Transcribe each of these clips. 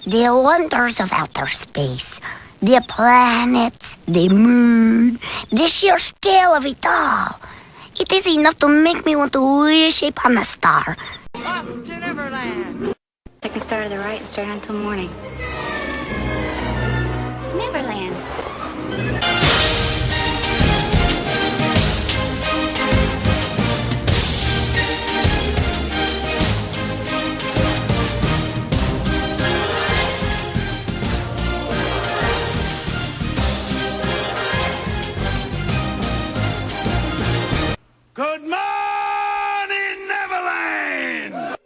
The wonders of outer space, the planets, the moon, the sheer scale of it all. It is enough to make me want to wish upon a star. Up to Neverland. Take a start to the right and straight on till morning. Neverland. Good morning, Neverland!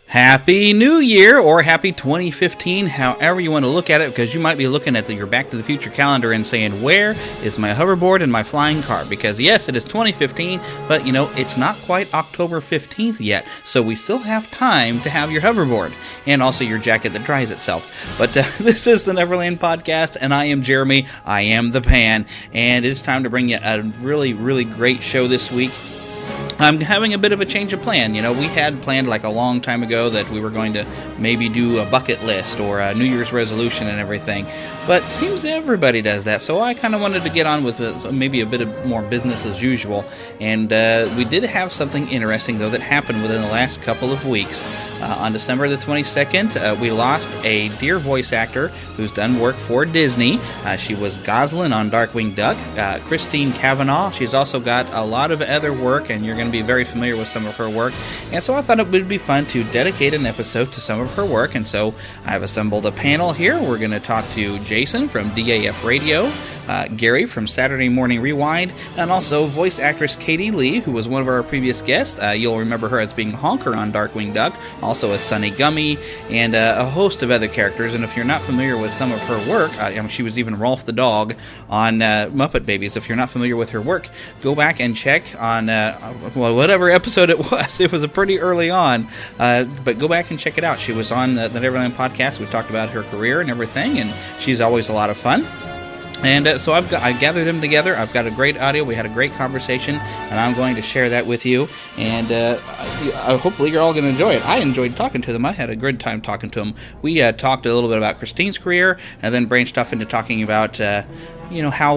Happy New Year, or Happy 2015, however you want to look at it, because you might be looking at your Back to the Future calendar and saying, where is my hoverboard and my flying car? Because yes, it is 2015, but it's not quite October 15th yet, so we still have time to have your hoverboard, and also your jacket that dries itself. But this is the Neverland Podcast, and I am Jeremy, I am the Pan, and it's time to bring you a really, really great show this week. I'm having a bit of a change of plan. We had planned like a long time ago that we were going to maybe do a bucket list or a New Year's resolution and everything. But it seems that everybody does that, so I kind of wanted to get on with maybe a bit of more business as usual. And we did have something interesting, though, that happened within the last couple of weeks. On December the 22nd, we lost a dear voice actor who's done work for Disney. She was Goslin on Darkwing Duck. Christine Cavanaugh. She's also got a lot of other work, and you're going to be very familiar with some of her work. And so I thought it would be fun to dedicate an episode to some of her work. And so I've assembled a panel here. We're going to talk to Jason from DAF Radio, Gary from Saturday Morning Rewind, and also voice actress Katie Lee, who was one of our previous guests. You'll remember her as being Honker on Darkwing Duck, also as Sunny Gummy, and a host of other characters. And if you're not familiar with some of her work, she was even Rolf the dog on Muppet Babies. If you're not familiar with her work, go back and check on whatever episode it was. It was a pretty early on, but go back and check it out. She was on the Neverland Podcast. We talked about her career and everything, and she's always a lot of fun. And so I gathered them together. I've got a great audio. We had a great conversation, and I'm going to share that with you. And hopefully you're all going to enjoy it. I enjoyed talking to them. I had a good time talking to them. We talked a little bit about Christine's career, and then branched off into talking about how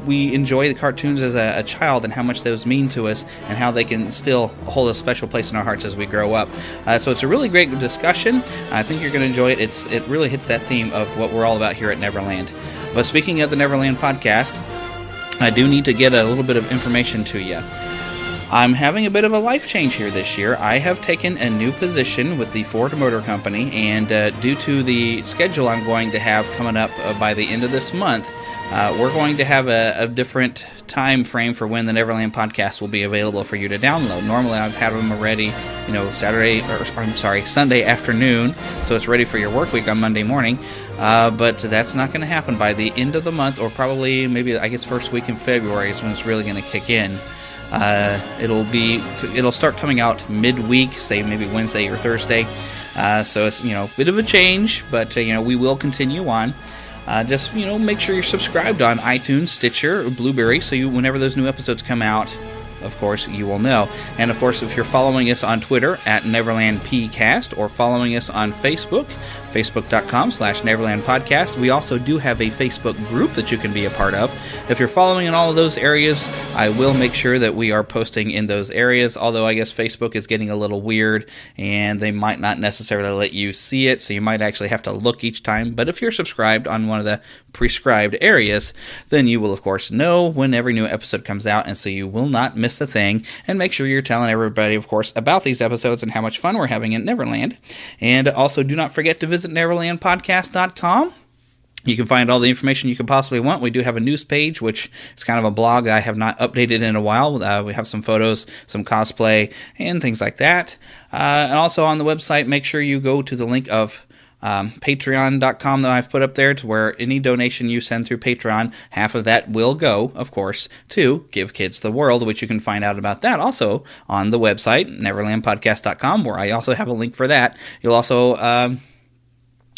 we enjoy the cartoons as a child, and how much those mean to us, and how they can still hold a special place in our hearts as we grow up. So it's a really great discussion. I think you're going to enjoy it. It really hits that theme of what we're all about here at Neverland. But speaking of the Neverland Podcast, I do need to get a little bit of information to you. I'm having a bit of a life change here this year. I have taken a new position with the Ford Motor Company, and due to the schedule I'm going to have coming up by the end of this month, we're going to have a different time frame for when the Neverland Podcast will be available for you to download. Normally I've had them already, Sunday afternoon, so it's ready for your work week on Monday morning. But that's not going to happen by the end of the month, or probably maybe first week in February is when it's really going to kick in. It'll start coming out midweek, say maybe Wednesday or Thursday. So it's a bit of a change, but we will continue on. Just make sure you're subscribed on iTunes, Stitcher, or Blueberry, so whenever those new episodes come out, of course, you will know. And of course, if you're following us on Twitter at NeverlandPcast, or following us on Facebook, Facebook.com/Neverland Podcast. We also do have a Facebook group that you can be a part of. If you're following in all of those areas, I will make sure that we are posting in those areas, although I guess Facebook is getting a little weird, and they might not necessarily let you see it, so you might actually have to look each time. But if you're subscribed on one of the prescribed areas, then you will, of course, know when every new episode comes out, and so you will not miss a thing. And make sure you're telling everybody, of course, about these episodes and how much fun we're having at Neverland. And also, do not forget to visit NeverlandPodcast.com. You can find all the information you can possibly want. We do have a news page, which is kind of a blog I have not updated in a while. We have some photos, some cosplay, and things like that. And also on the website, make sure you go to the link of Patreon.com that I've put up there, to where any donation you send through Patreon, half of that will go, of course, to Give Kids the World, which you can find out about that also on the website, NeverlandPodcast.com, where I also have a link for that. You'll also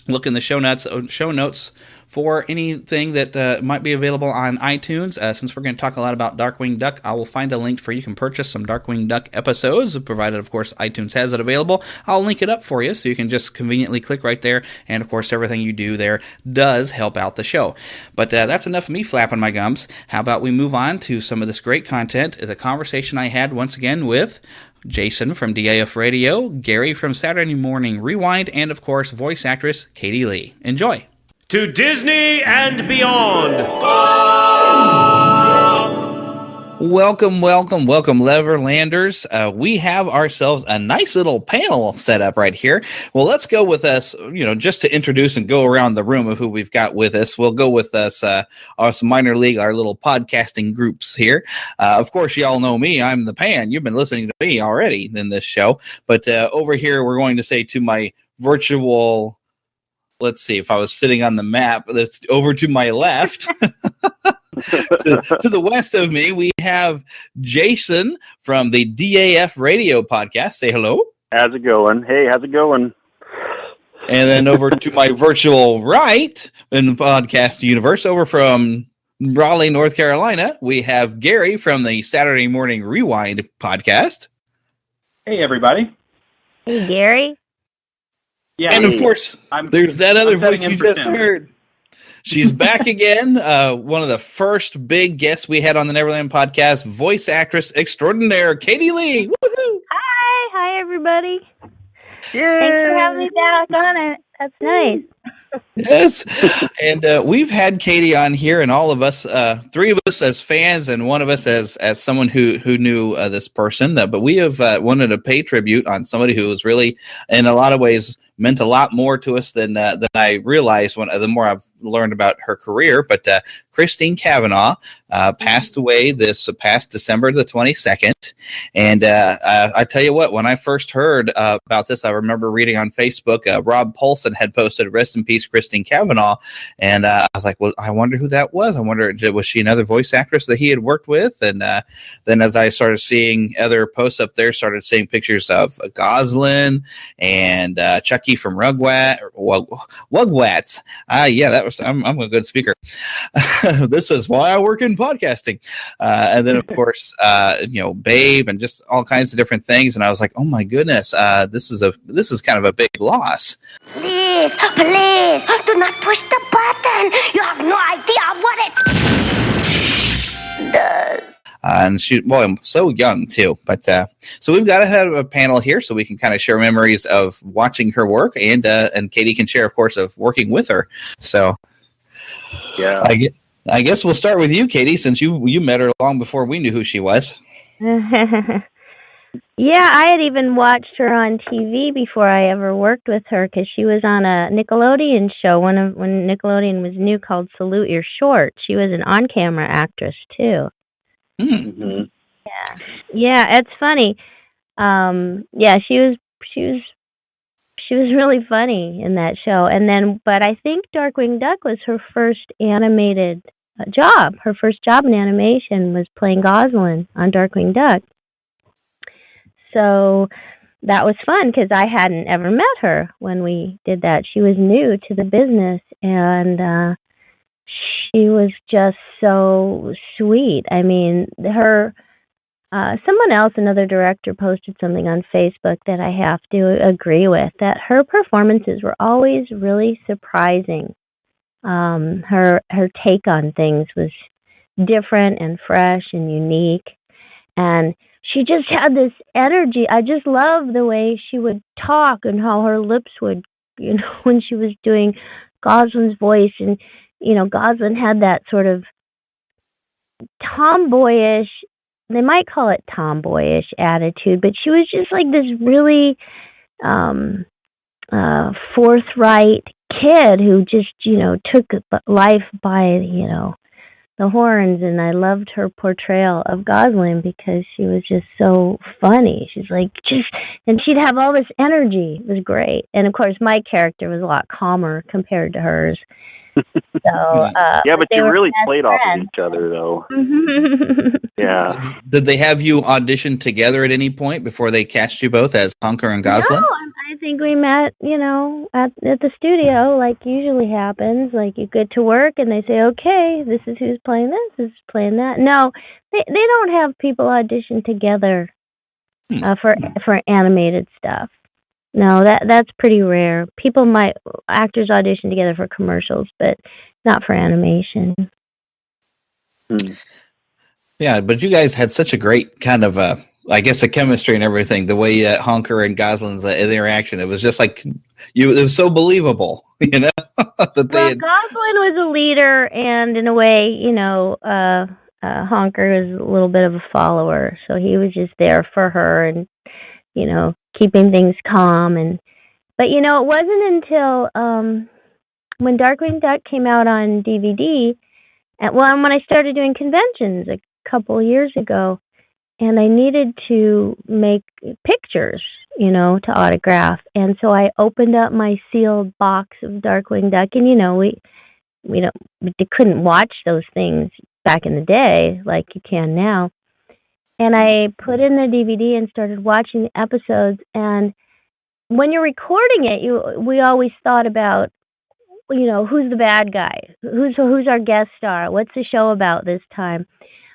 look in the show notes for anything that might be available on iTunes. Since we're going to talk a lot about Darkwing Duck, I will find a link for you can purchase some Darkwing Duck episodes, provided, of course, iTunes has it available. I'll link it up for you so you can just conveniently click right there. And, of course, everything you do there does help out the show. But that's enough of me flapping my gums. How about we move on to some of this great content? The conversation I had once again with Jason from DAF Radio, Gary from Saturday Morning Rewind, and, of course, voice actress Katie Lee. Enjoy. To Disney and beyond. Welcome, Leverlanders. We have ourselves a nice little panel set up right here. Well, let's go with us, just to introduce and go around the room of who we've got with us. We'll go with us, us minor league, our little podcasting groups here. Of course, you all know me. I'm the Pan. You've been listening to me already in this show. But over here, we're going to say to my virtual... Let's see, if I was sitting on the map, that's over to my left. to the west of me, we have Jason from the DAF Radio podcast. Say hello. How's it going? Hey, how's it going? And then over to my virtual right in the podcast universe, over from Raleigh, North Carolina, we have Gary from the Saturday Morning Rewind podcast. Hey, everybody. Hey, Gary. Yeah, and of course, there's that other voice you just heard. She's back again. One of the first big guests we had on the Neverland podcast, voice actress extraordinaire, Katie Lee. Woohoo! Hi, everybody. Yay! Thanks for having me back on it. That's nice. Yes, and we've had Katie on here, and all of us, three of us as fans, and one of us as someone who knew this person. But we have wanted to pay tribute on somebody who was really, in a lot of ways, meant a lot more to us than I realized the more I've learned about her career. But Christine Cavanaugh passed away this past December the 22nd. And I tell you what, when I first heard about this, I remember reading on Facebook, Rob Paulson had posted, "Rest in peace, Christine Cavanaugh." And I was like, well, I wonder who that was. I wonder, was she another voice actress that he had worked with? And then as I started seeing other posts up there, started seeing pictures of Goslin and Chucky from Wugwats. Yeah, that was, I'm a good speaker. This is why I work in podcasting. And then, of course, Babe and just all kinds of different things. And I was like, oh my goodness, this is kind of a big loss. Please, do not push the button. You have no idea what it does. And I'm so young too. But so we've got to have a panel here so we can kind of share memories of watching her work, and Katie can share, of course, of working with her. So yeah, I guess we'll start with you, Katie, since you met her long before we knew who she was. Yeah, I had even watched her on TV before I ever worked with her, because she was on a Nickelodeon show when Nickelodeon was new, called Salute Your Short. She was an on-camera actress too. Mm-hmm. Yeah, it's funny. Yeah, she was really funny in that show. And then, but I think Darkwing Duck was her first animated job. Her first job in animation was playing Goslin on Darkwing Duck. So that was fun, because I hadn't ever met her when we did that. She was new to the business, and she was just so sweet. I mean, someone else, another director, posted something on Facebook that I have to agree with, that her performances were always really surprising. Her take on things was different and fresh and unique, and she just had this energy. I just love the way she would talk and how her lips would, when she was doing Goslin's voice. And, Goslin had that sort of tomboyish, they might call it tomboyish attitude, but she was just like this really forthright kid who just, took life by, the horns. And I loved her portrayal of Goslin because she was just so funny. She's like, and she'd have all this energy. It was great. And of course, my character was a lot calmer compared to hers. So, yeah, but you really played off of each other, though. Yeah. Did they have you audition together at any point before they cast you both as Honker and Goslin? No, I think we met, at the studio, like usually happens. Like you get to work and they say, okay, this is who's playing this, this is playing that. No, they don't have people audition together for animated stuff. No, that's pretty rare. Actors audition together for commercials, but not for animation. Yeah, but you guys had such a great kind of, I guess, the chemistry and everything. The way Honker and Gosling's interaction, it was just like it was so believable, Goslin was a leader, and in a way, Honker was a little bit of a follower, so he was just there for her and keeping things calm. But it wasn't until when Darkwing Duck came out on DVD, and when I started doing conventions a couple years ago, and I needed to make pictures, to autograph, and so I opened up my sealed box of Darkwing Duck, and we couldn't watch those things back in the day like you can now. And I put in the DVD and started watching the episodes. And when you're recording it, we always thought about, who's the bad guy? Who's our guest star? What's the show about this time?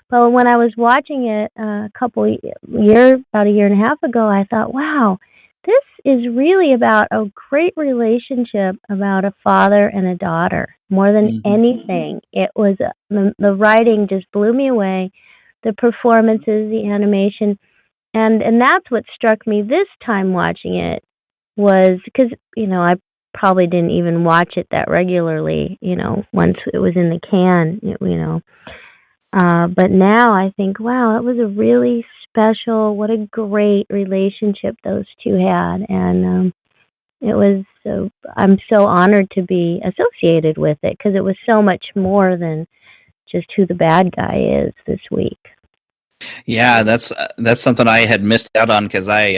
But when I was watching it about a year and a half ago, I thought, wow, this is really about a great relationship about a father and a daughter. More than anything, it was the writing just blew me away. The performances, the animation, and that's what struck me this time watching it was because I probably didn't even watch it that regularly, once it was in the can, but now I think, wow, it was a really special, what a great relationship those two had, and it was I'm so honored to be associated with it because it was so much more than just who the bad guy is this week. Yeah, that's something I had missed out on because I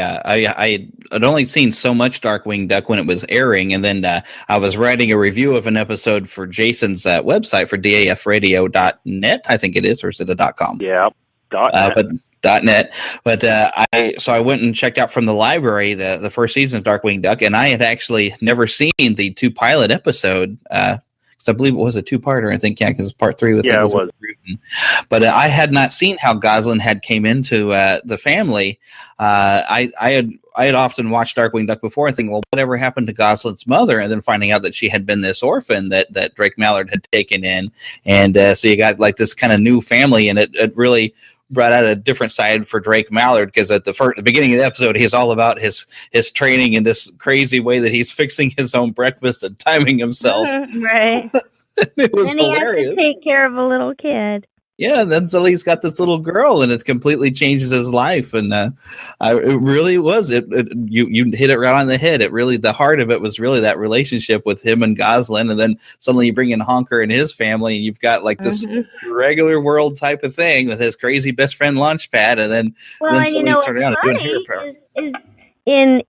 had only seen so much Darkwing Duck when it was airing, and then I was writing a review of an episode for Jason's website for dafradio.net, I think it is, or is it a .com? Yeah, .net. But I went and checked out from the library the first season of Darkwing Duck, and I had actually never seen the 2 pilot episode. Because I believe it was a 2-parter, I think, because part 3 with it was. But I had not seen how Goslin had came into the family. I had often watched Darkwing Duck before and think, well, whatever happened to Goslin's mother? And then finding out that she had been this orphan that Drake Mallard had taken in, and so you got like this kind of new family, and it really brought out a different side for Drake Mallard, because at the beginning of the episode, he's all about his training in this crazy way that he's fixing his own breakfast and timing himself. Right. It was and hilarious. Has to take care of a little kid. Yeah, and then suddenly he's got this little girl, and it completely changes his life. And it really was. You hit it right on the head. It really, the heart of it was really that relationship with him and Goslin, and then suddenly you bring in Honker and his family, and you've got like this regular world type of thing with his crazy best friend Launchpad, and then suddenly he's turning around and doing hair power. In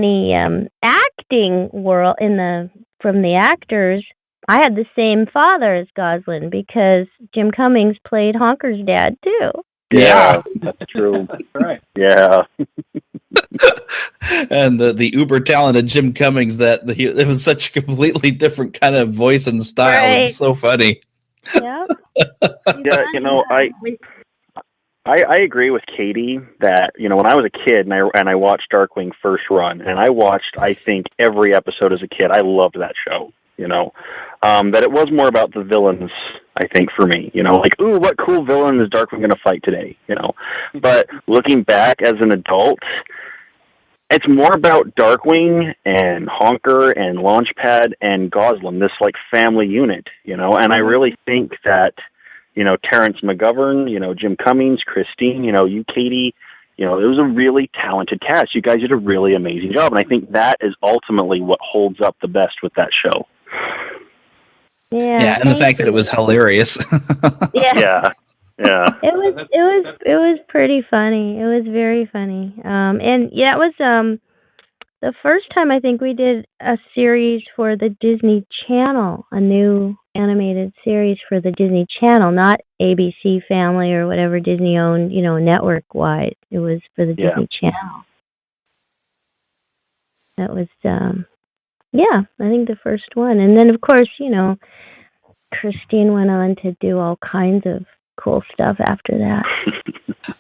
the acting world, from the actors, I had the same father as Goslin because Jim Cummings played Honker's dad too. Yeah, that's true. Right. Yeah. And the uber talented Jim Cummings, it was such a completely different kind of voice and style. Right. It was so funny. Yeah. Yeah, I agree with Katie that, when I was a kid and I watched Darkwing first run, and I watched, I think, every episode as a kid. I loved that show, that it was more about the villains, I think, for me, like, ooh, what cool villain is Darkwing going to fight today, But looking back as an adult, it's more about Darkwing and Honker and Launchpad and Goslin, this, like, family unit, and I really think that, Terrence McGovern, Jim Cummings, Christine, you, Katie, it was a really talented cast. You guys did a really amazing job, and I think that is ultimately what holds up the best with that show. Yeah, and the fact that it was hilarious. Yeah. It was pretty funny. It was very funny. And yeah, it was the first time I think we did a series for the Disney Channel, a new animated series for the Disney Channel, not ABC Family or whatever Disney owned, network wide. It was for the Disney Channel. That was, yeah, I think the first one. And then, of course, Christine went on to do all kinds of cool stuff after that.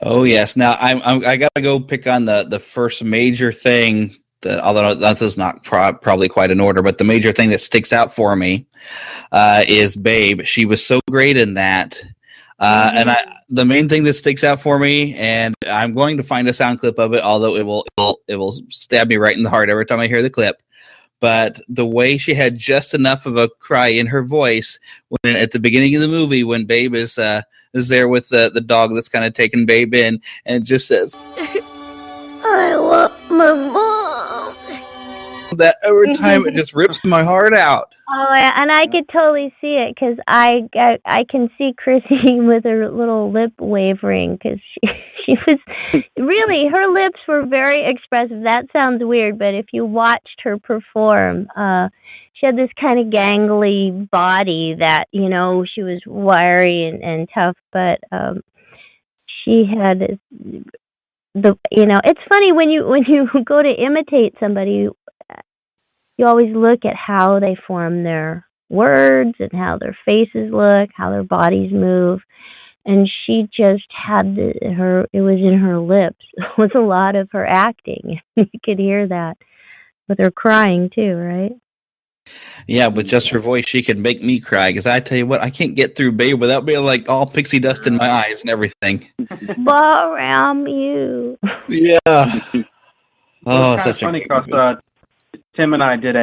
Oh yes. Now I gotta go pick on the first major thing that, although that is not probably quite in order, but the major thing that sticks out for me is Babe. She was so great in that. And the main thing that sticks out for me, and I'm going to find a sound clip of it, although it will stab me right in the heart every time I hear the clip. But the way she had just enough of a cry in her voice when at the beginning of the movie, when Babe is there with the dog that's kind of taking Babe in, and just says, I want my mom. That every time it just rips my heart out. Oh, yeah, and I could totally see it because I can see Chrissy with her little lip wavering because she was really, her lips were very expressive. That sounds weird, but if you watched her perform, she had this kind of gangly body that, she was wiry and tough, but she had it's funny when you go to imitate somebody, you always look at how they form their words and how their faces look, how their bodies move. And she just had it was in her lips. It was a lot of her acting. You could hear that with her crying too, right? Yeah, with just her voice, she could make me cry. Because I tell you what, I can't get through Babe without being like all pixie dust in my eyes and everything. Around you. Yeah. Oh, it's such funny because Tim and I did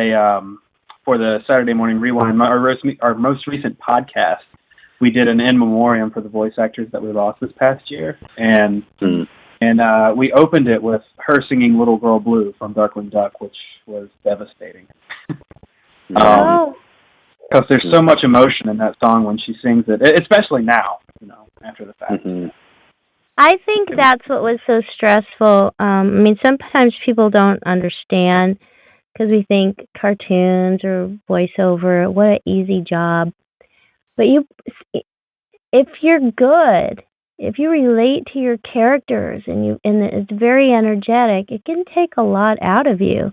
for the Saturday Morning Rewind, our most recent podcast, we did an in memoriam for the voice actors that we lost this past year, and we opened it with her singing "Little Girl Blue" from Darkwing Duck, which was devastating. Because there's so much emotion in that song when she sings it, especially now, after the fact. I think that's what was so stressful. Sometimes people don't understand because we think cartoons or voiceover, what an easy job. But if you're good, if you relate to your characters and it's very energetic, it can take a lot out of you.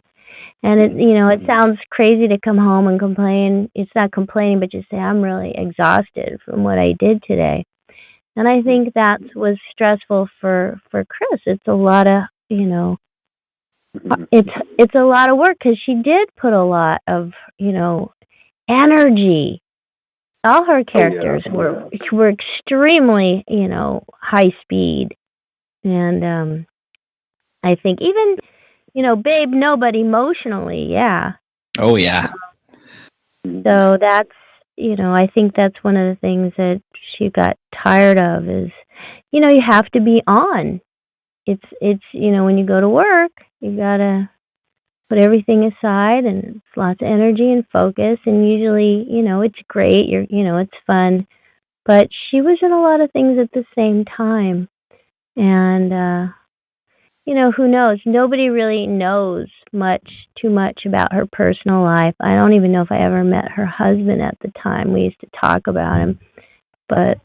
And it sounds crazy to come home and complain. It's not complaining, but just say, I'm really exhausted from what I did today. And I think that was stressful for Chris. It's a lot of, it's a lot of work because she did put a lot of, energy. All her characters were extremely, high speed. And I think even, Babe, nobody emotionally, yeah. Oh, yeah. So that's, I think that's one of the things that she got tired of is, you have to be on. It's when you go to work, you gotta put everything aside and it's lots of energy and focus, and usually, it's great, it's fun, but she was in a lot of things at the same time. And, who knows? Nobody really knows too much about her personal life. I don't even know if I ever met her husband at the time. We used to talk about him. But,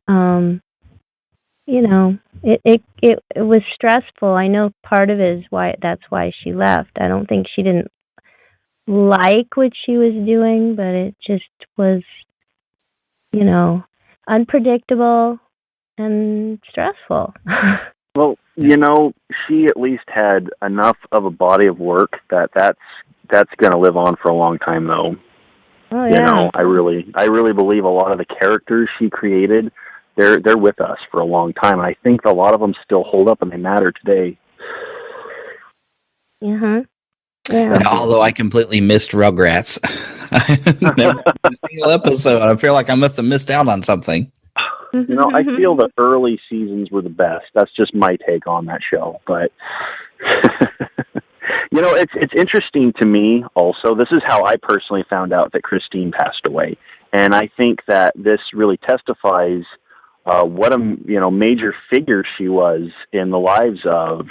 it was stressful. I know part of it is that's why she left. I don't think she didn't like what she was doing, but it just was, unpredictable and stressful. Well, she at least had enough of a body of work that's going to live on for a long time, though. Oh, yeah. I really believe a lot of the characters she created, they're with us for a long time. And I think a lot of them still hold up and they matter today. Uh-huh. Yeah. Although I completely missed Rugrats. I never seen a single episode. I feel like I must have missed out on something. I feel the early seasons were the best. That's just my take on that show. But, it's interesting to me also. This is how I personally found out that Christine passed away. And I think that this really testifies what a major figure she was in the lives of,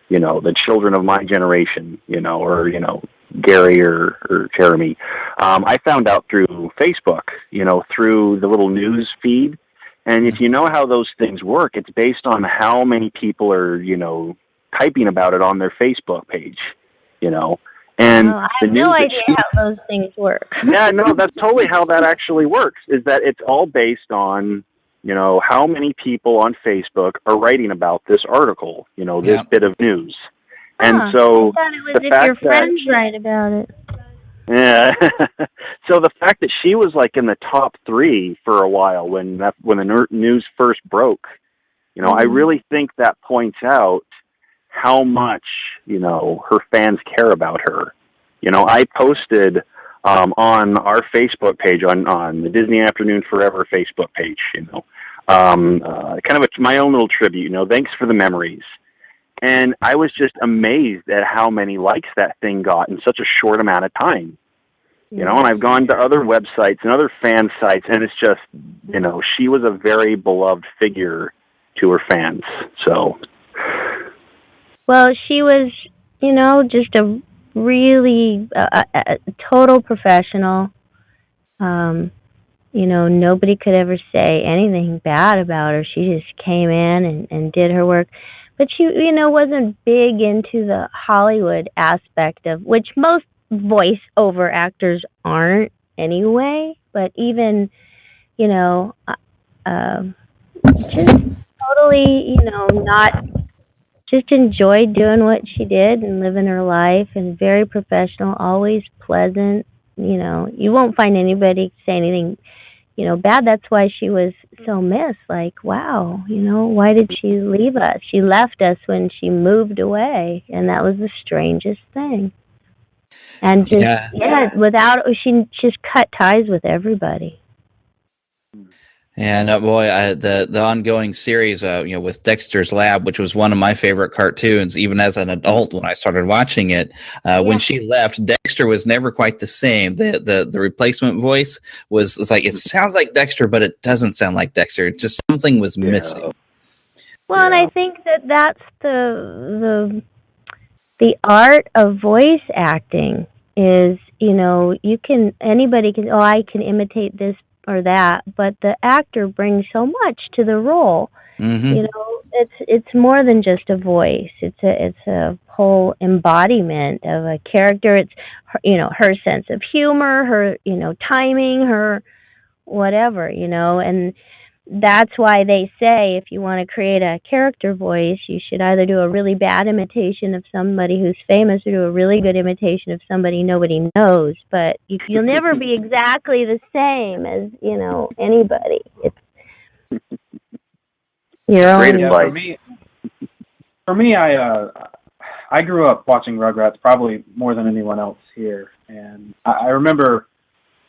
the children of my generation, or, Gary or Jeremy. I found out through Facebook, through the little news feed. And if you know how those things work, it's based on how many people are, typing about it on their Facebook page, And I the have news no that idea how those things work. Yeah, no, that's totally how that actually works, is that it's all based on, how many people on Facebook are writing about this article, this bit of news. And so I thought it was the if fact your friends write about it. Yeah. So the fact that she was like in the top 3 for a while when the news first broke, I really think that points out how much, her fans care about her. I posted on our Facebook page, on the Disney Afternoon Forever Facebook page, kind of my own little tribute, thanks for the memories. And I was just amazed at how many likes that thing got in such a short amount of time. And I've gone to other websites and other fan sites, and it's just, she was a very beloved figure to her fans. So, well, she was, just a really a total professional. Nobody could ever say anything bad about her. She just came in and did her work. But she, wasn't big into the Hollywood aspect of, which most voice-over actors aren't anyway. But even, just totally, not, just enjoyed doing what she did and living her life, and very professional, always pleasant. You won't find anybody say anything, bad. That's why she was so missed. Like, wow, why did she leave us? She left us when she moved away, and that was the strangest thing. And just, she just cut ties with everybody. And boy, the ongoing series, with Dexter's Lab, which was one of my favorite cartoons, even as an adult when I started watching it. When she left, Dexter was never quite the same. The replacement voice was like, it sounds like Dexter, but it doesn't sound like Dexter. It just something was missing. Well, and I think that's the art of voice acting is, anybody can, I can imitate this or that, but the actor brings so much to the role. Mm-hmm. It's more than just a voice. It's a whole embodiment of a character. It's her sense of humor, her timing, her whatever, and that's why they say if you want to create a character voice, you should either do a really bad imitation of somebody who's famous or do a really good imitation of somebody nobody knows. But you'll never be exactly the same as, anybody. It's your own. Yeah, for me, I grew up watching Rugrats probably more than anyone else here. And I remember...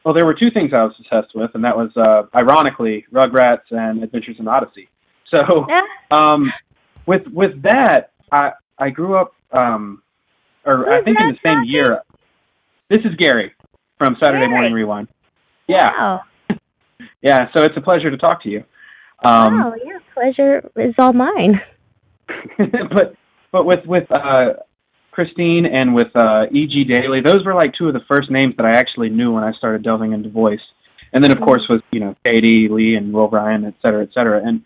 Well, there were 2 things I was obsessed with, and that was, ironically, Rugrats and Adventures in Odyssey. So, with that, I grew up, I think in the same year. This is Gary from Saturday Morning Rewind. Yeah. Wow. Yeah, so it's a pleasure to talk to you. Pleasure is all mine. but with Christine and with E.G. Daily, those were like 2 of the first names that I actually knew when I started delving into voice. And then, of course, was, Katie, Lee, and Will Bryan, et cetera, et cetera. And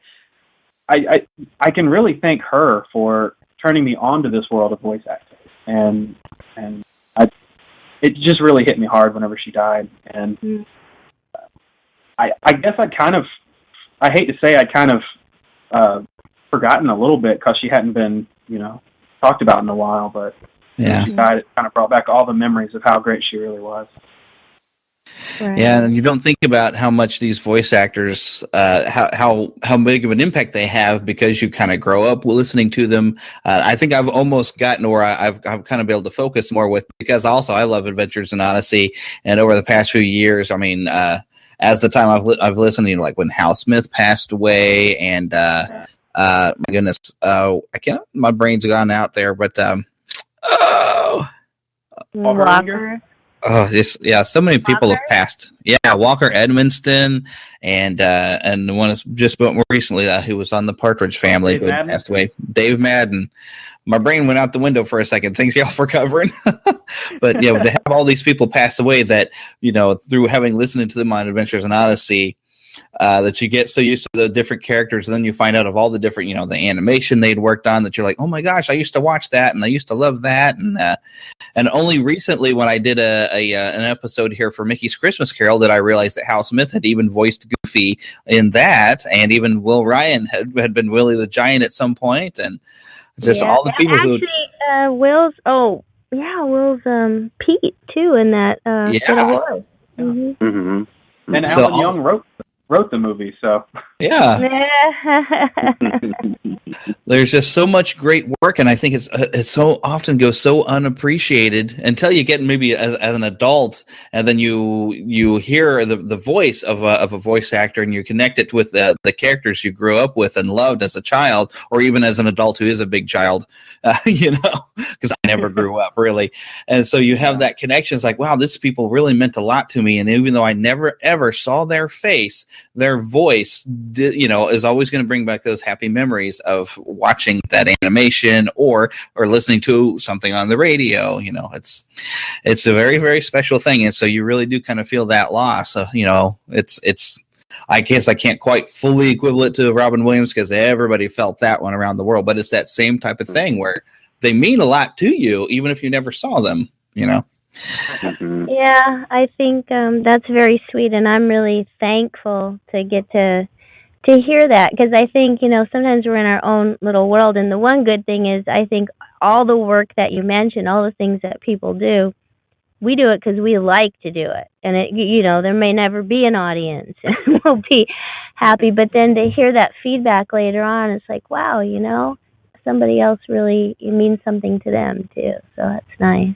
I can really thank her for turning me on to this world of voice acting. And it just really hit me hard whenever she died. And I guess I hate to say I'd kind of forgotten a little bit because she hadn't been, talked about in a while, but when she died, it kind of brought back all the memories of how great she really was. Right. Yeah, and you don't think about how much these voice actors, how big of an impact they have because you kind of grow up listening to them. I think I've almost gotten where I've kind of been able to focus more with, because also I love Adventures in Odyssey, and over the past few years, I mean, as the time I've listened, like when Hal Smith passed away, and my goodness, I can't. My brain's gone out there, but Walker. Oh, so many people have passed. Yeah, Walker Edmonston, and the one that's just more recently who was on the Partridge Family who had passed away, Dave Madden. My brain went out the window for a second. Thanks y'all for covering. But to have all these people pass away that through having listened to them on Adventures in Odyssey. that you get so used to the different characters, and then you find out of all the different, the animation they'd worked on, that you're like, oh my gosh, I used to watch that, and I used to love that, and only recently when I did an episode here for Mickey's Christmas Carol that I realized that Hal Smith had even voiced Goofy in that, and even Will Ryan had been Willie the Giant at some point, and just all the people actually, Will's Pete too in that Horror. Mm-hmm. Mm-hmm. And Alan Young wrote the movie, so yeah. There's just so much great work, and I think it's so often goes so unappreciated until you get maybe as an adult, and then you hear the voice of a voice actor, and you connect it with the characters you grew up with and loved as a child, or even as an adult who is a big child, because I never grew up really, and so you have that connection. It's like, wow, these people really meant a lot to me, and even though I never ever saw their face, their voice is always going to bring back those happy memories of watching that animation or listening to something on the radio. It's a very, very special thing, and so you really do kind of feel that loss. It's I guess I can't quite fully equivalent to Robin Williams because everybody felt that one around the world, but it's that same type of thing where they mean a lot to you even if you never saw them. Yeah, I think that's very sweet, and I'm really thankful to get to hear that, because I think, sometimes we're in our own little world, and the one good thing is I think all the work that you mentioned, all the things that people do, we do it because we like to do it, and there may never be an audience, and we'll be happy, but then to hear that feedback later on, it's like, wow, somebody else really, it means something to them too, so that's nice.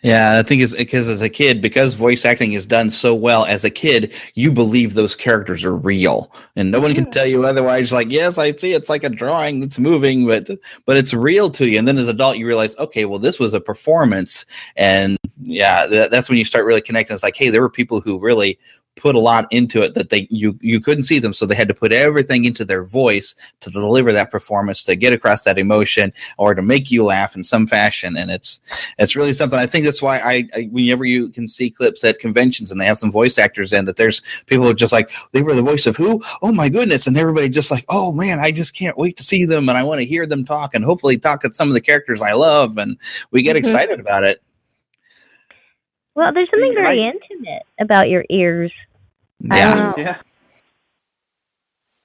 Yeah, I think it's because as a kid, because voice acting is done so well, as a kid, you believe those characters are real, and no one can tell you otherwise. Like, yes, I see, it's like a drawing that's moving, but it's real to you. And then as an adult, you realize, okay, well, this was a performance, and yeah, that's when you start really connecting. It's like, hey, there were people who really put a lot into it that you couldn't see them, so they had to put everything into their voice to deliver that performance, to get across that emotion, or to make you laugh in some fashion. And it's really something. I think that's why I whenever you can see clips at conventions and they have some voice actors in, that there's people who are just like, they were the voice of who? Oh my goodness. And everybody just like, oh man, I just can't wait to see them, and I want to hear them talk, and hopefully talk at some of the characters I love, and we get excited about it. Well, there's something very intimate about your ears. Yeah.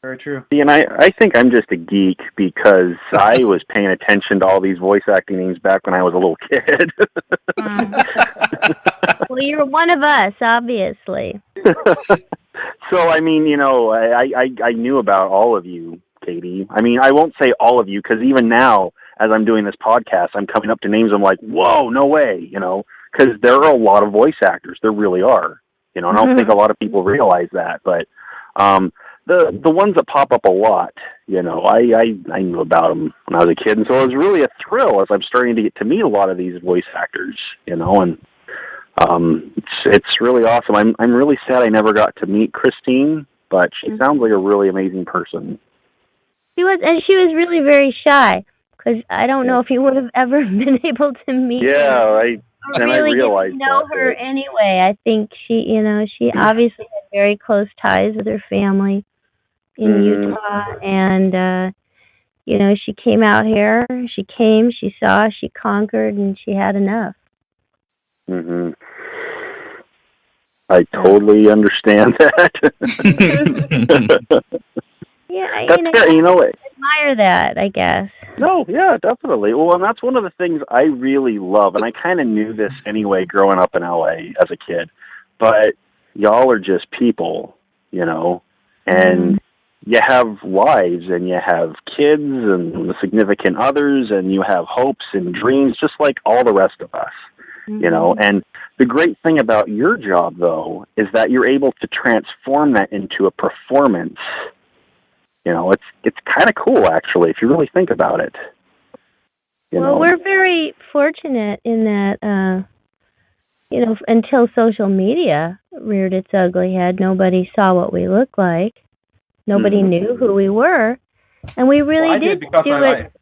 Very true. See, and I think I'm just a geek because I was paying attention to all these voice acting names back when I was a little kid. Well, you're one of us, obviously. So, I mean, I knew about all of you, Katie. I mean, I won't say all of you, because even now, as I'm doing this podcast, I'm coming up to names, I'm like, whoa, no way, because there are a lot of voice actors. There really are. And I don't think a lot of people realize that, but the ones that pop up a lot, I knew about them when I was a kid, and so it was really a thrill as I'm starting to get to meet a lot of these voice actors, and it's really awesome. I'm really sad I never got to meet Christine, but she sounds like a really amazing person. She was really very shy, because I don't know if you would have ever been able to meet her. Yeah, I realized know her anyway. I think she obviously had very close ties with her family in Utah, and she came out here. She came, she saw, she conquered, and she had enough. Mhm. I totally understand that. Yeah, I admire that, I guess. No, yeah, definitely. Well, and that's one of the things I really love, and I kind of knew this anyway growing up in LA as a kid, but y'all are just people, and you have lives, and you have kids and significant others, and you have hopes and dreams, just like all the rest of us, and the great thing about your job, though, is that you're able to transform that into a performance. It's kind of cool, actually, if you really think about it. We're very fortunate in that, until social media reared its ugly head, nobody saw what we looked like. Nobody knew who we were. And we really did do it.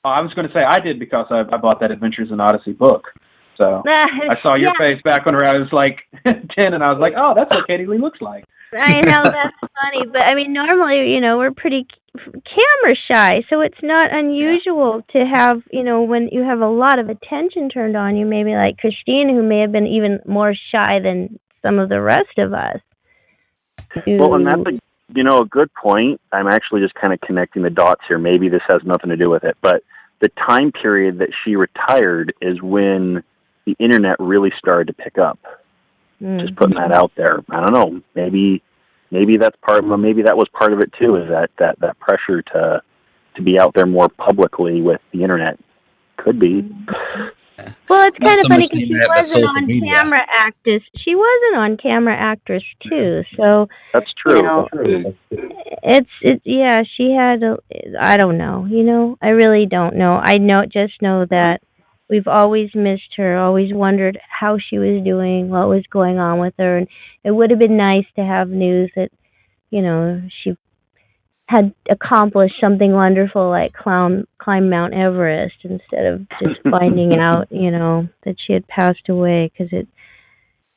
I was going to say I did because I bought that Adventures in Odyssey book. So So I saw your face back when I was like 10, and I was like, oh, that's what Katie Lee looks like. I know, that's funny, but I mean, normally, we're pretty camera shy, so it's not unusual to have, when you have a lot of attention turned on you, maybe like Christine, who may have been even more shy than some of the rest of us. Well, and that's a good point. I'm actually just kind of connecting the dots here. Maybe this has nothing to do with it, but the time period that she retired is when the internet really started to pick up. Just putting that out there. I don't know. Maybe that's maybe that was part of it too. Is that pressure to be out there more publicly with the internet? Could be. Well, it's kind of funny because she was an on-camera actress. She was an on-camera actress too. So that's true. Yeah. She had. I don't know. I really don't know. I just know that we've always missed her, always wondered how she was doing, what was going on with her, and it would have been nice to have news that, she had accomplished something wonderful like climb Mount Everest instead of just finding out, that she had passed away. Because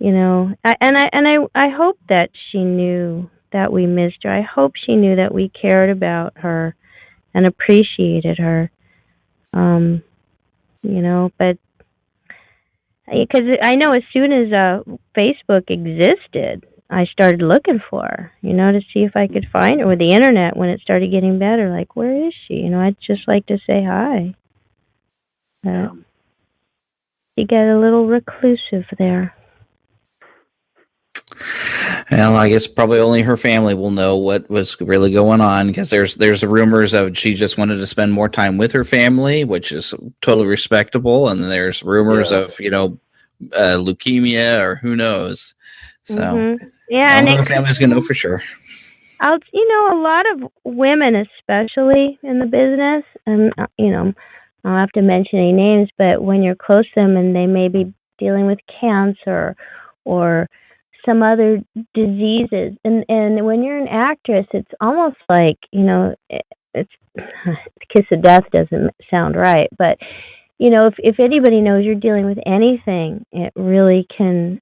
I hope that she knew that we missed her. I hope she knew that we cared about her and appreciated her. But because I know as soon as Facebook existed, I started looking for her, to see if I could find her with the internet when it started getting better. Like, where is she? I'd just like to say hi. She got a little reclusive there. Well, I guess probably only her family will know what was really going on, because there's rumors of she just wanted to spend more time with her family, which is totally respectable, and there's rumors of leukemia or who knows. So and her family's gonna know for sure. A lot of women, especially in the business, and I don't have to mention any names, but when you're close to them and they may be dealing with cancer or some other diseases, and when you're an actress, it's almost like it's kiss of death doesn't sound right, but if anybody knows you're dealing with anything, it really can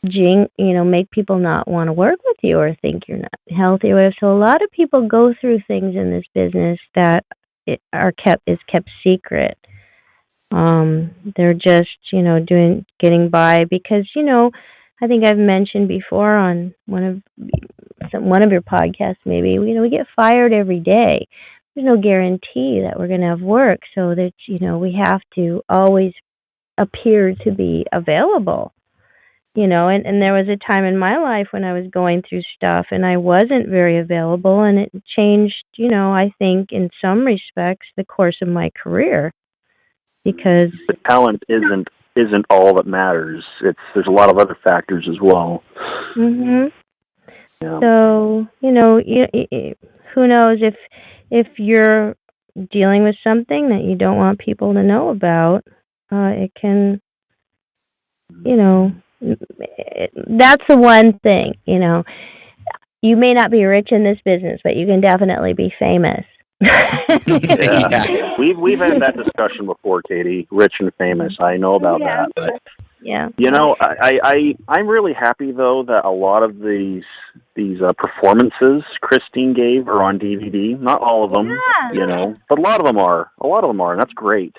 make people not want to work with you or think you're not healthy or whatever. So a lot of people go through things in this business that is kept secret. They're just getting by because I think I've mentioned before on one of your podcasts, maybe, we get fired every day. There's no guarantee that we're going to have work, so that, we have to always appear to be available, and there was a time in my life when I was going through stuff and I wasn't very available, and it changed, I think in some respects, the course of my career, because the talent isn't all that matters. There's a lot of other factors as well. Yeah. So who knows if you're dealing with something that you don't want people to know about, it can, that's the one thing. You may not be rich in this business, but you can definitely be famous. Yeah. We've had that discussion before, Katie. Rich and famous. I know about that, but I'm really happy though that a lot of these performances Christine gave are on DVD. Not all of them, but a lot of them are. And that's great.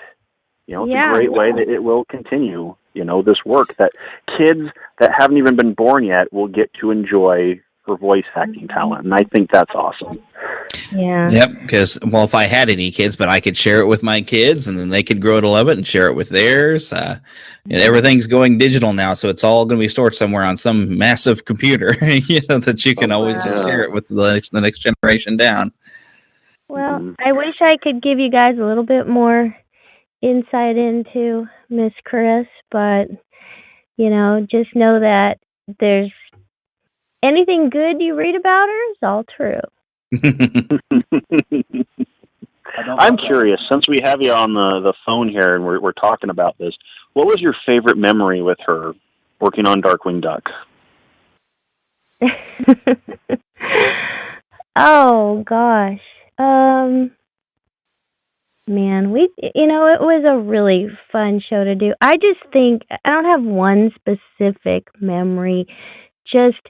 It's a great way that it will continue. This work that kids that haven't even been born yet will get to enjoy her voice acting talent, and I think that's awesome. Yeah. Yep. Because if I had any kids, but I could share it with my kids, and then they could grow to love it and share it with theirs. And everything's going digital now, so it's all going to be stored somewhere on some massive computer. That you can always just share it with the next generation down. Well, I wish I could give you guys a little bit more insight into Miss Chris, but just know that there's anything good you read about her is all true. I'm curious, since we have you on the phone here and we're talking about this, what was your favorite memory with her working on Darkwing Duck? Oh gosh. Man, it was a really fun show to do. I just think I don't have one specific memory. Just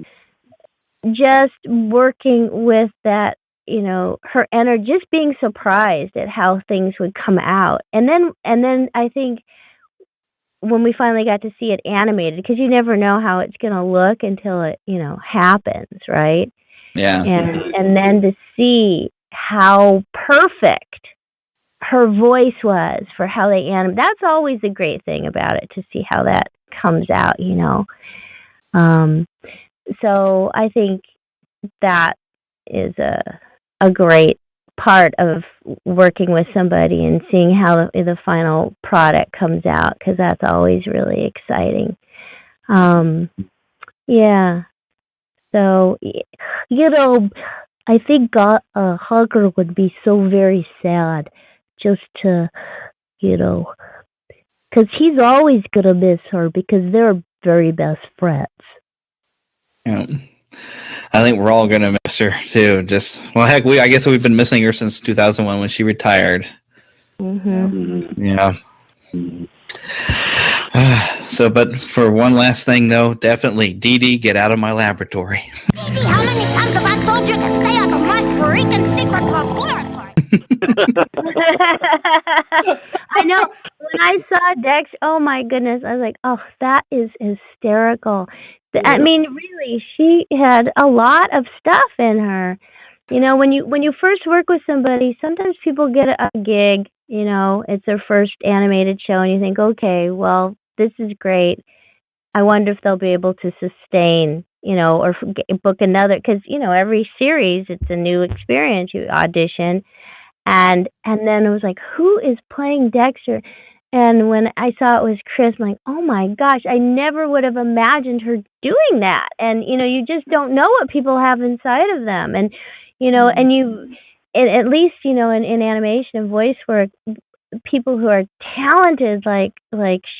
working with that, her energy, just being surprised at how things would come out. And then I think when we finally got to see it animated, because you never know how it's going to look until it, happens, right? Yeah. And then to see how perfect her voice was for how they animate. That's always a great thing about it, to see how that comes out, So I think that is a great part of working with somebody and seeing how the final product comes out, because that's always really exciting. Yeah. So, I think Hugger would be so very sad just to, because he's always going to miss her because they're very best friends. Yeah. I think we're all going to miss her, too. I guess we've been missing her since 2001 when she retired. Mm-hmm. Yeah. But for one last thing, though, definitely, Dee Dee, get out of my laboratory. Dee Dee, how many times have I told you to stay out of my freaking secret laboratory? I know. When I saw Dex, oh my goodness, I was like, oh, that is hysterical. I mean, really, she had a lot of stuff in her. When you first work with somebody, sometimes people get a gig, it's their first animated show, and you think, okay, well, this is great. I wonder if they'll be able to sustain, or book another, because, every series, it's a new experience. You audition, and then it was like, who is playing Dexter? And when I saw it was Chris, I'm like, oh my gosh, I never would have imagined her doing that. And, you just don't know what people have inside of them. And, and at least, in animation and voice work, people who are talented like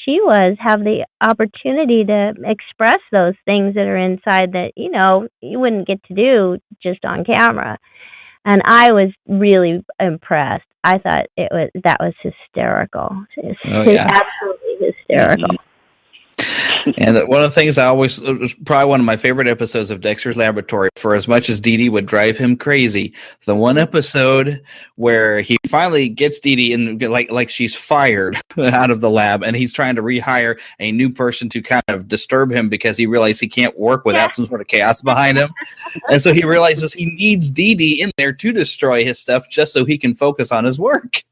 she was have the opportunity to express those things that are inside that, you wouldn't get to do just on camera. And I was really impressed. I thought that was hysterical. Absolutely hysterical. And one of the things it was probably one of my favorite episodes of Dexter's Laboratory, for as much as Dee Dee would drive him crazy, the one episode where he finally gets Dee Dee and like she's fired out of the lab, and he's trying to rehire a new person to kind of disturb him because he realizes he can't work without some sort of chaos behind him. And so he realizes he needs Dee Dee in there to destroy his stuff just so he can focus on his work.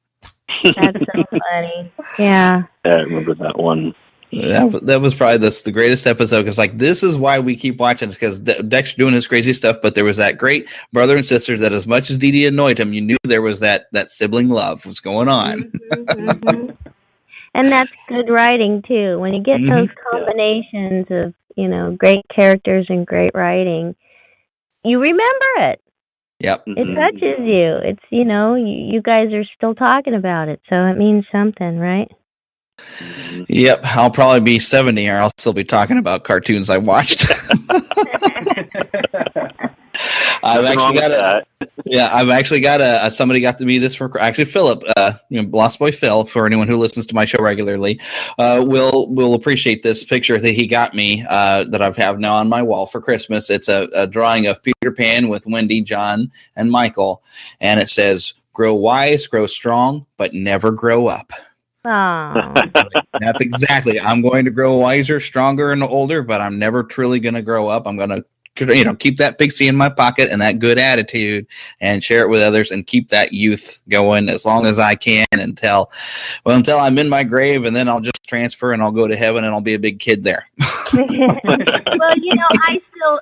That's so funny. Yeah. I remember that one. That was probably the greatest episode, because this is why we keep watching, because Dexter doing his crazy stuff, but there was that great brother and sister that, as much as Dee Dee annoyed him, you knew there was that sibling love was going on. Mm-hmm. And that's good writing too. When you get those combinations of great characters and great writing, you remember it. Yep. It touches you. It's you guys are still talking about it, so it means something, right? Yep, I'll probably be 70, or I'll still be talking about cartoons I watched. I've actually got somebody got to me this for actually Philip, Lost Boy Phil, for anyone who listens to my show regularly, will appreciate this picture that he got me that I have now on my wall for Christmas. It's a drawing of Peter Pan with Wendy, John, and Michael, and it says, "Grow wise, grow strong, but never grow up." That's exactly. I'm going to grow wiser, stronger, and older, but I'm never truly going to grow up. I'm going to keep that pixie in my pocket and that good attitude and share it with others and keep that youth going as long as I can until I'm in my grave, and then I'll just transfer and I'll go to heaven and I'll be a big kid there. Well,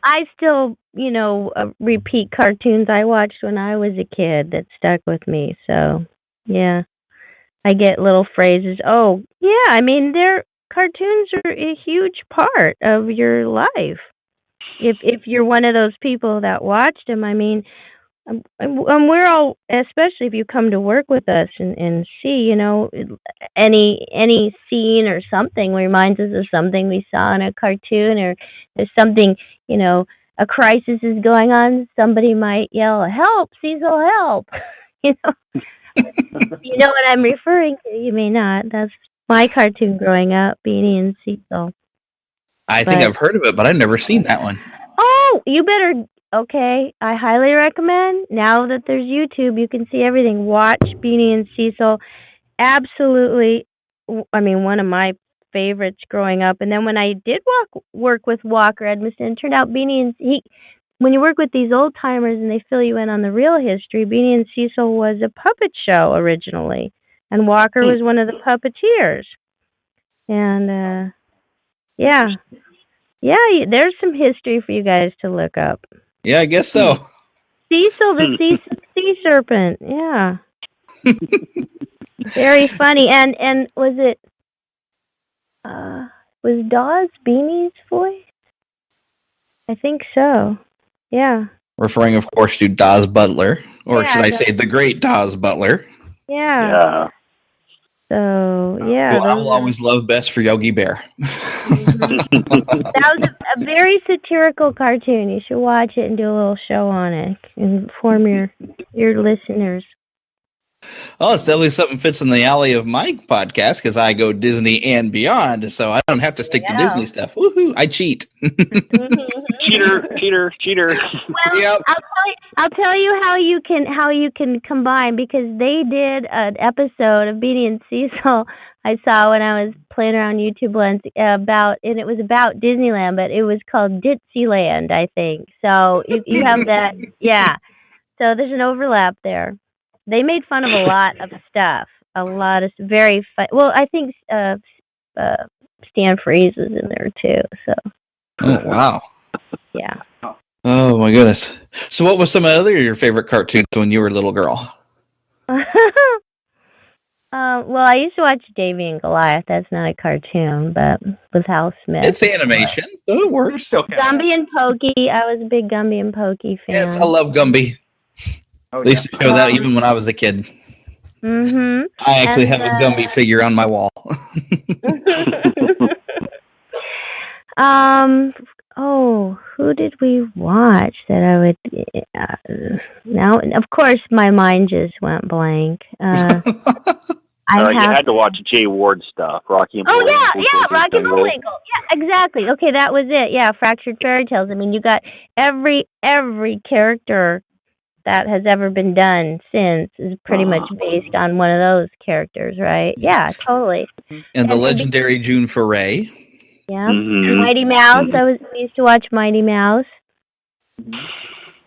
I still repeat cartoons I watched when I was a kid that stuck with me. So, yeah. I get little phrases. Oh, yeah, I mean, cartoons are a huge part of your life. If you're one of those people that watched them, I mean, and we're all, especially if you come to work with us and see, any scene or something reminds us of something we saw in a cartoon, or there's something, a crisis is going on, somebody might yell, "Help, Cecil, help!" You know what I'm referring to. You may not. That's my cartoon growing up, Beanie and Cecil. I think I've heard of it, but I've never seen that one. Oh, you better. Okay, I highly recommend. Now that there's YouTube, you can see everything. Watch Beanie and Cecil. Absolutely. I mean, one of my favorites growing up. And then when I did work with Walker Edmiston, it turned out when you work with these old timers and they fill you in on the real history, Beanie and Cecil was a puppet show originally, and Walker was one of the puppeteers. And there's some history for you guys to look up. Yeah, I guess so. Cecil the sea serpent. Yeah. Very funny. And was it was Dawes Beanie's voice? I think so. Yeah. Referring, of course, to Dawes Butler, or should I say the great Dawes Butler. Yeah. So, yeah. Well, I will always love best for Yogi Bear. That was a very satirical cartoon. You should watch it and do a little show on it and inform your listeners. Oh, it's definitely something fits in the alley of my podcast because I go Disney and beyond, so I don't have to stick to Disney stuff. Woohoo! I cheat. Cheater. Well, Yep. I'll tell you how you can combine, because they did an episode of Beanie and Cecil I saw when I was playing around YouTube once and it was about Disneyland, but it was called Ditsyland, I think. So you have that, yeah. So there's an overlap there. They made fun of a lot of stuff, a lot of very fun. Well, I think Stan Freeze is in there too. So. Oh wow. Yeah. Oh my goodness. So, what was some other of your favorite cartoons when you were a little girl? Well, I used to watch Davy and Goliath. That's not a cartoon, but with Hal Smith. It's animation, so it works. Okay. Gumby and Pokey. I was a big Gumby and Pokey fan. Yes, I love Gumby. They used to show that even when I was a kid. Mm-hmm. I actually have a Gumby figure on my wall. Who did we watch that I would... now, of course, my mind just went blank. You had to watch Jay Ward stuff, Rocky and Bullwinkle. Oh, yeah, Rocky and Bullwinkle. Yeah, exactly. Okay, that was it. Yeah, Fractured Fairy Tales. I mean, you got every character that has ever been done since is pretty much based on one of those characters, right? Yeah, totally. And the legendary June Foray. Yeah, Mighty Mouse. We used to watch Mighty Mouse.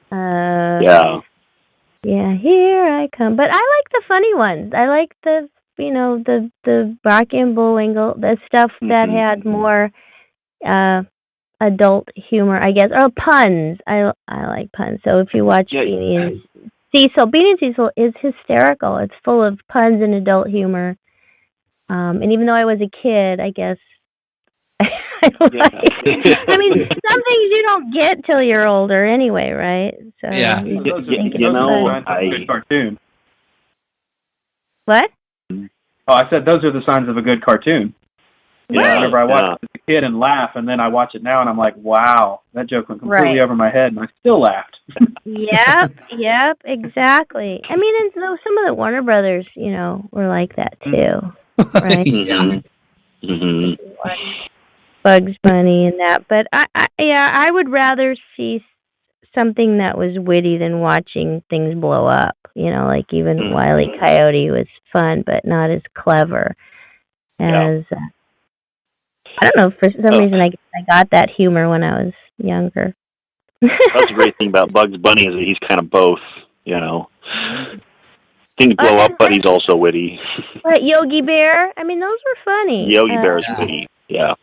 Yeah, here I come. But I like the funny ones. I like the Rocky and Bullwinkle, the stuff that had more adult humor, I guess, or puns. I like puns. So if you watch Beanie and Cecil is hysterical. It's full of puns and adult humor. And even though I was a kid, I guess. I mean, some things you don't get till you're older anyway, right? So yeah. Good cartoon. What? Oh, I said those are the signs of a good cartoon. Yeah. Whenever I watch it as a kid and laugh, and then I watch it now and I'm like, wow, that joke went completely over my head, and I still laughed. Yep, exactly. I mean, and so some of the Warner Brothers, were like that too, right? Bugs Bunny and that, but I would rather see something that was witty than watching things blow up. Like even Wile E. Coyote was fun, but not as clever as. I don't know. For some reason, I got that humor when I was younger. That's the great thing about Bugs Bunny is that he's kind of both. Things blow up, but he's also witty. But Yogi Bear, I mean, those were funny. Yogi Bear is witty. Yeah.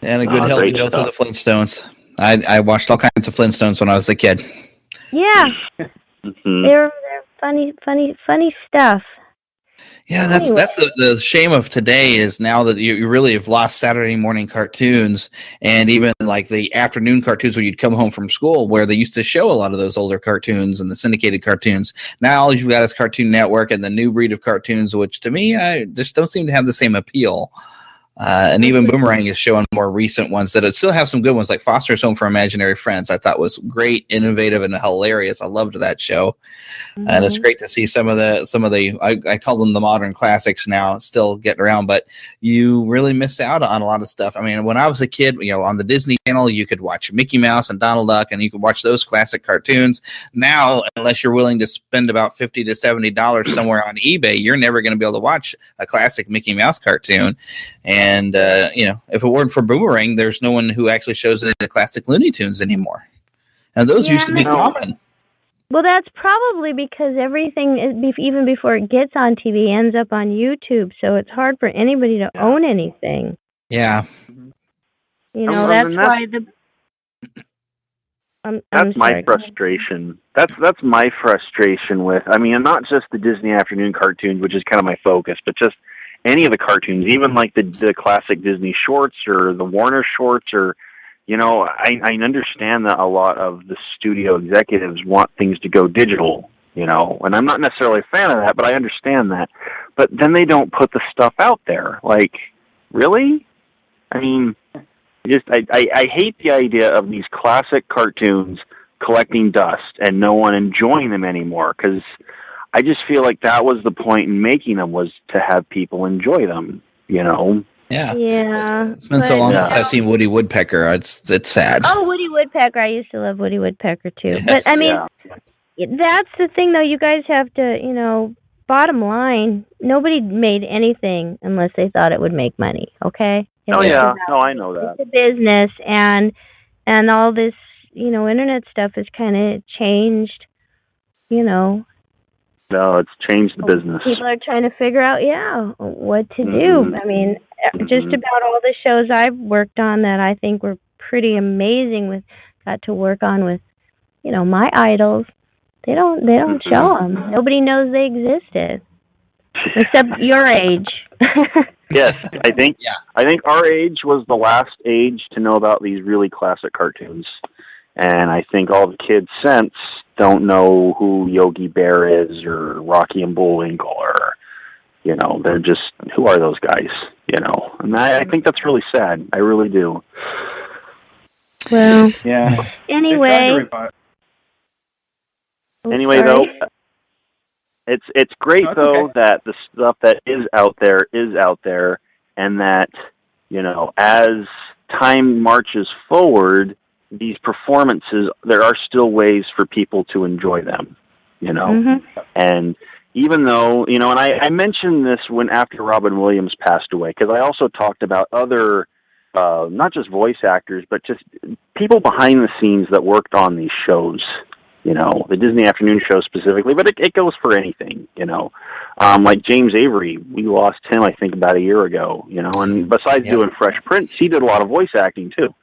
And a good healthy dose of the Flintstones. I watched all kinds of Flintstones when I was a kid. Yeah. They're funny stuff. Yeah, that's the shame of today is now that you really have lost Saturday morning cartoons and even like the afternoon cartoons when you'd come home from school where they used to show a lot of those older cartoons and the syndicated cartoons. Now all you've got is Cartoon Network and the new breed of cartoons, which to me, I just don't seem to have the same appeal. And even Boomerang is showing more recent ones that still have some good ones, like Foster's Home for Imaginary Friends. I thought was great, innovative, and hilarious. I loved that show, and it's great to see some of the I call them the modern classics now still getting around. But you really miss out on a lot of stuff. I mean, when I was a kid, on the Disney Channel, you could watch Mickey Mouse and Donald Duck, and you could watch those classic cartoons. Now, unless you're willing to spend about $50 to $70 somewhere on eBay, you're never going to be able to watch a classic Mickey Mouse cartoon. And, if it weren't for Boomerang, there's no one who actually shows any of the classic Looney Tunes anymore. And those used to be common. Well, that's probably because everything, even before it gets on TV, ends up on YouTube. So it's hard for anybody to own anything. Yeah. That's why that's my frustration. That's my frustration with, not just the Disney afternoon cartoons, which is kind of my focus, but just any of the cartoons, even like the classic Disney shorts or the Warner shorts, or I understand that a lot of the studio executives want things to go digital, and I'm not necessarily a fan of that, but I understand that. But then they don't put the stuff out there. Like, really? I hate the idea of these classic cartoons collecting dust and no one enjoying them anymore, because I just feel like that was the point in making them, was to have people enjoy them, Yeah. Yeah. It's been so long since I've seen Woody Woodpecker. It's sad. Oh, Woody Woodpecker. I used to love Woody Woodpecker, too. Yes. But, that's the thing, though. You guys have to, bottom line, nobody made anything unless they thought it would make money, okay? I know that. It's a business, and all this, internet stuff has kind of changed, No, it's changed the business. People are trying to figure out, what to do. Just about all the shows I've worked on that I think were pretty amazing, got to work on with, my idols. They don't show them. Nobody knows they existed, except your age. Yes, I think our age was the last age to know about these really classic cartoons, and I think all the kids since don't know who Yogi Bear is or Rocky and Bullwinkle, or they're just, who are those guys? And I think that's really sad. I really do. Well, yeah. Anyway, though, it's great that the stuff that is out there, and that as time marches forward, these performances, there are still ways for people to enjoy them, and even though, and I mentioned this after Robin Williams passed away, because I also talked about other, not just voice actors, but just people behind the scenes that worked on these shows, the Disney afternoon show specifically, but it goes for anything, like James Avery, we lost him, I think, about a year ago, and besides doing Fresh Prince, he did a lot of voice acting too.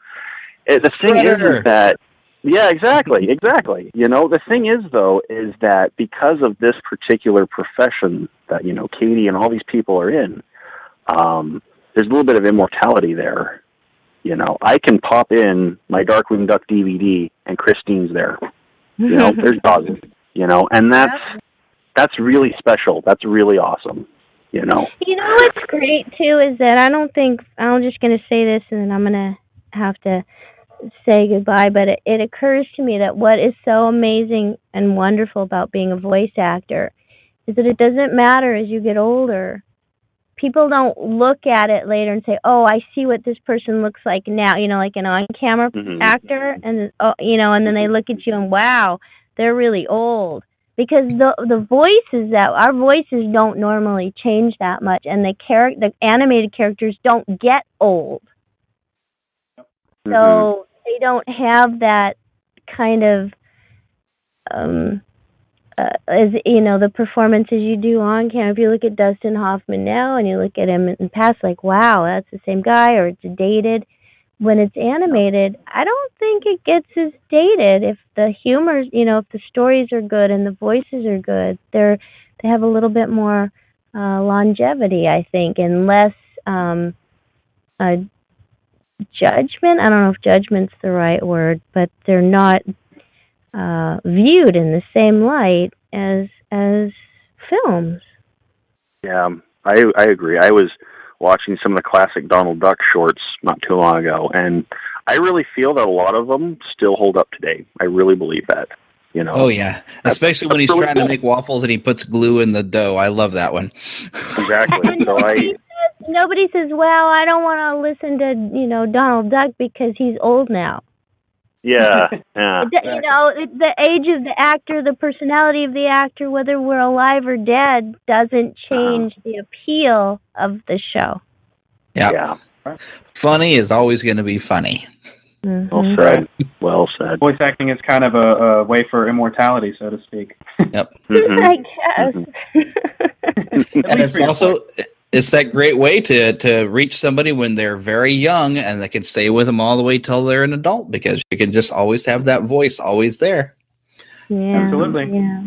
The thing is that, exactly. The thing is, though, is that because of this particular profession that, Katie and all these people are in, there's a little bit of immortality there. I can pop in my Darkwing Duck DVD and Christine's there. There's Dawson, and that's really special. That's really awesome, what's great, too, is that I'm just going to say this and then I'm going to have to say goodbye, but it occurs to me that what is so amazing and wonderful about being a voice actor is that it doesn't matter as you get older. People don't look at it later and say, "Oh, I see what this person looks like now." Like an on-camera actor, and and then they look at you and wow, they're really old, because the voices our voices don't normally change that much, and the animated characters don't get old. So they don't have that kind of, the performances you do on camera. If you look at Dustin Hoffman now and you look at him in the past, like, wow, that's the same guy, or it's dated. When it's animated, I don't think it gets as dated. If the humor, if the stories are good and the voices are good, they have a little bit more longevity, I think, and less judgment. I don't know if judgment's the right word, but they're not viewed in the same light as films. Yeah, I agree. I was watching some of the classic Donald Duck shorts not too long ago, and I really feel that a lot of them still hold up today. I really believe that. Oh yeah, especially when he's really trying to make waffles and he puts glue in the dough. I love that one. Exactly. So nobody says, "Well, I don't want to listen to Donald Duck because he's old now." Yeah. The age of the actor, the personality of the actor, whether we're alive or dead, doesn't change the appeal of the show. Yeah. Funny is always going to be funny. Mm-hmm. Well said. Well said. Voice acting is kind of a way for immortality, so to speak. Yep. I guess. And it's that great way to reach somebody when they're very young, and they can stay with them all the way till they're an adult, because you can just always have that voice always there. Yeah, absolutely. Yeah.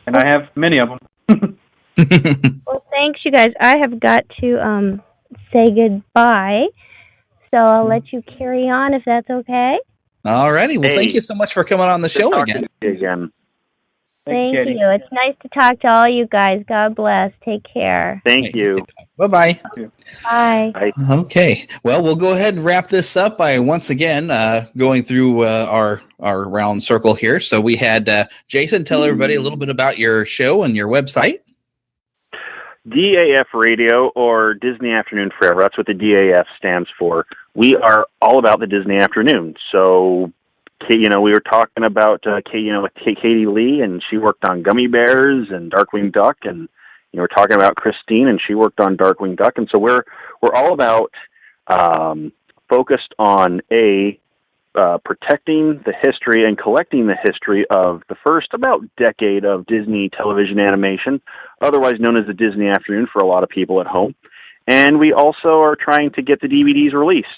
And I have many of them. Well, thanks, you guys. I have got to say goodbye, so I'll let you carry on if that's okay. All righty. Well, thank you so much for coming on the show again. Thank you. It's nice to talk to all you guys. God bless. Take care. Thank you. Bye-bye. Bye. Okay. Well, we'll go ahead and wrap this up by once again going through our round circle here. So we had Jason, tell everybody a little bit about your show and your website. DAF Radio, or Disney Afternoon Forever. That's what the DAF stands for. We are all about the Disney afternoon. So, we were talking about, with Katie Lee, and she worked on Gummy Bears and Darkwing Duck, and we're talking about Christine, and she worked on Darkwing Duck. And so we're all about focused on protecting the history and collecting the history of the first about decade of Disney television animation, otherwise known as the Disney Afternoon for a lot of people at home. And we also are trying to get the DVDs released.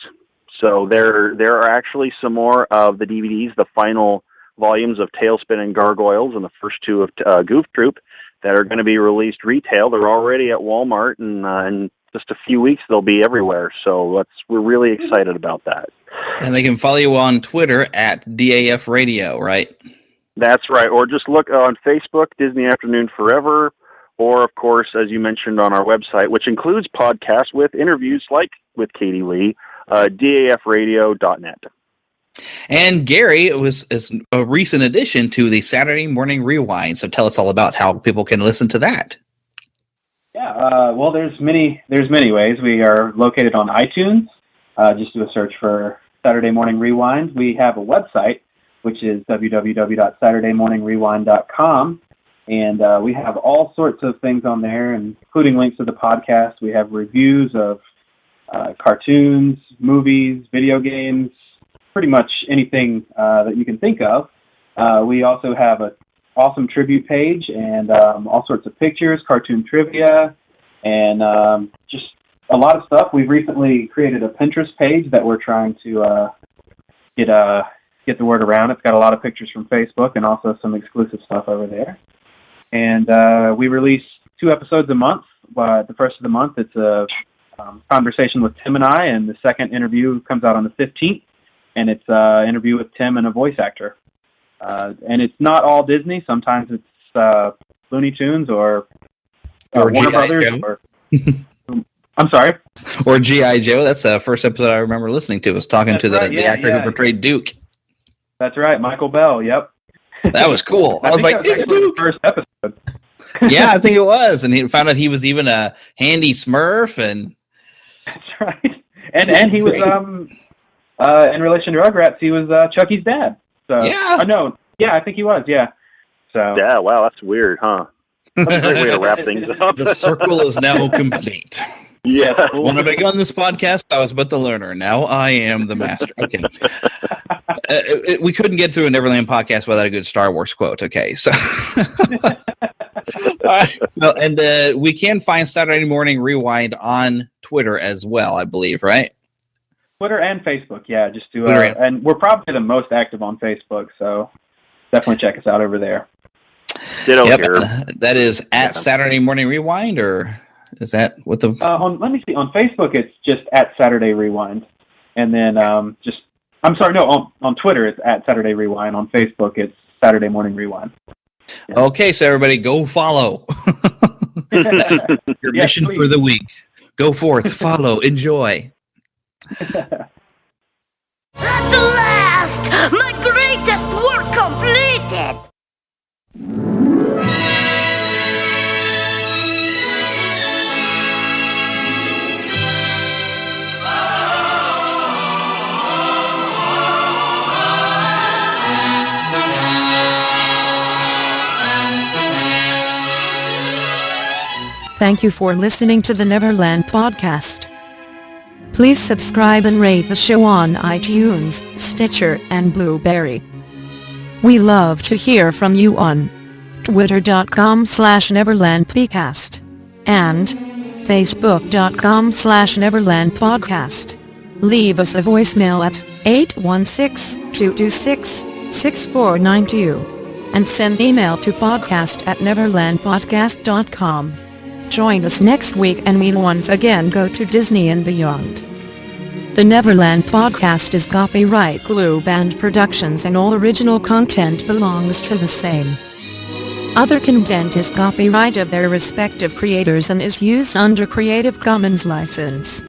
So there are actually some more of the DVDs, the final volumes of Tailspin and Gargoyles and the first two of Goof Troop, that are going to be released retail. They're already at Walmart, and in just a few weeks they'll be everywhere. So we're really excited about that. And they can follow you on Twitter at DAF Radio, right? That's right. Or just look on Facebook, Disney Afternoon Forever, or, of course, as you mentioned, on our website, which includes podcasts with interviews like with Katie Lee, dafradio.net. And Gary is a recent addition to the Saturday Morning Rewind. So tell us all about how people can listen to that. Yeah, well, there's many ways. We are located on iTunes. Just do a search for Saturday Morning Rewind. We have a website, which is www.saturdaymorningrewind.com, and we have all sorts of things on there, including links to the podcast. We have reviews of cartoons, movies, video games, pretty much anything that you can think of. We also have an awesome tribute page and all sorts of pictures, cartoon trivia, and just a lot of stuff. We've recently created a Pinterest page that we're trying to get the word around. It's got a lot of pictures from Facebook and also some exclusive stuff over there. And we release 2 episodes a month. The first of the month, it's a conversation with Tim and I, and the second interview comes out on the 15th, and it's an interview with Tim and a voice actor. And it's not all Disney. Sometimes it's Looney Tunes or Warner Brothers. I'm sorry? Or G.I. Joe. That's the first episode I remember listening to. Was talking to the actor who portrayed Duke. That's right, Michael Bell. Yep. That was cool. I was like, it's Duke. The first episode. Yeah, I think it was. And he found out he was even a handy Smurf. And that's right. And he was in relation to Rugrats. He was Chucky's dad. So yeah. No. Yeah, I think he was. Yeah. So. Yeah. Wow, that's weird, huh? That's a great way to wrap things up. The circle is now complete. Yeah. When I began this podcast, I was but the learner. Now I am the master. Okay. We couldn't get through a Neverland podcast without a good Star Wars quote. Okay. So. All right. Well, and we can find Saturday Morning Rewind on Twitter as well, I believe, right? Twitter and Facebook. Yeah. Just do and we're probably the most active on Facebook. So definitely check us out over there. That is at Saturday Morning Rewind, or is that what the? Let me see. On Facebook, it's just at Saturday Rewind, and then on Twitter it's at Saturday Rewind. On Facebook, it's Saturday Morning Rewind. Yeah. Okay, so everybody go follow. Your mission for the week. Go forth, follow, enjoy. At last, my greatest work completed. Thank you for listening to the Neverland Podcast. Please subscribe and rate the show on iTunes, Stitcher, and Blueberry. We love to hear from you on twitter.com/NeverlandPodcast and facebook.com/NeverlandPodcast. Leave us a voicemail at 816-226-6492 and send email to podcast@neverlandpodcast.com. Join us next week and we'll once again go to Disney and beyond. The Neverland Podcast is copyright Glue Band Productions and all original content belongs to the same. Other content is copyright of their respective creators and is used under Creative Commons license.